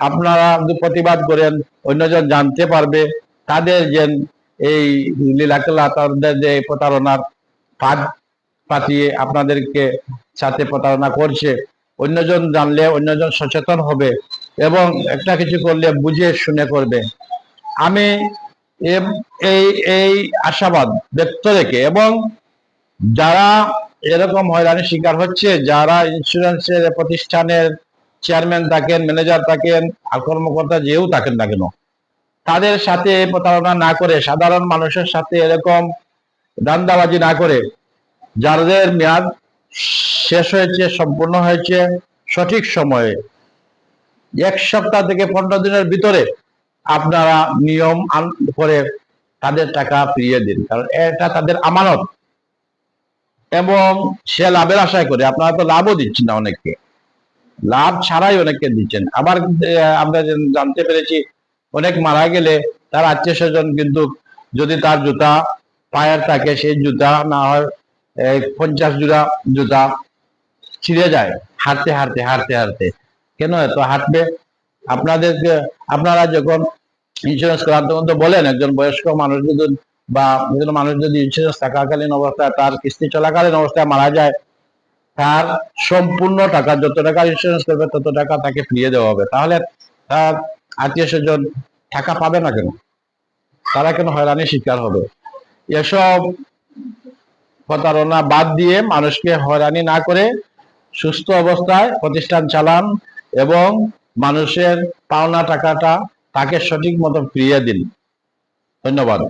আপনারা যদি প্রতিবাদ করেন অন্যজন জানতে পারবে তাদের যে এই লীলাখেলা, তাদের যে প্রতারণার ফাঁদ পাতিয়ে আপনাদেরকে সাথে প্রতারণা করছে, অন্যজন জানলে অন্যজন সচেতন হবে এবং একটা কিছু করলে বুঝে শুনে করবে। আমি এই এই আশাবাদ ব্যক্ত রেখে, এবং যারা এরকম হয়রানির শিকার হচ্ছে, যারা ইন্স্যুরেন্সের প্রতিষ্ঠানের চেয়ারম্যান থাকেন, ম্যানেজার থাকেন, আর কর্মকর্তা যেও থাকেন না কেন, তাদের সাথে প্রতারণা না করে, সাধারণ মানুষের সাথে এরকম দান্দাবাজি না করে, যাদের মেয়াদ শেষ হয়েছে, সম্পূর্ণ হয়েছে সঠিক সময়ে 1 সপ্তাহ থেকে 15 দিনের ভিতরে আপনারা নিয়ম করে তাদের টাকা ফিরিয়ে দিন, কারণ এটা তাদের আমানত এবং সে লাভের আশায় করে। আপনারা তো লাভও দিচ্ছেন না, অনেককে লাভ ছাড়াই অনেককে দিচ্ছেন। আবার আমরা জানতে পেরেছি অনেক মারা গেলে তার আত্মীয় স্বজন কিন্তু যদি তার জুতা পায়ের থাকে, সেই জুতা না হয় 50 জোড়া জুতা ছিঁড়ে যায় হাঁটতে হাঁটতে হাঁটতে হাঁটতে। কেন এত হাঁটবে? আপনারা যখন ইন্স্যুরেন্স করার তখন তো বলেন, একজন বয়স্ক মানুষ যদি বা একজন মানুষ যদি ইন্স্যুরেন্স থাকাকালীন অবস্থায়, তার কিস্তি চলাকালীন অবস্থায় মারা যায়, তার সম্পূর্ণ টাকা, যত টাকা ইন্স্যুরেন্স করবে তত টাকা তাকে ফিরিয়ে দেওয়া হবে। তাহলে তার আত্মীয় স্বজন টাকা পাবে না কেন? তারা কেন হয়রানির শিকার হবে? এসব প্রতারণা বাদ দিয়ে মানুষকে হয়রানি না করে সুস্থ অবস্থায় প্রতিষ্ঠান চালান এবং মানুষের পাওনা টাকাটা তাকে সঠিক মতো ফিরিয়ে দিন। ধন্যবাদ।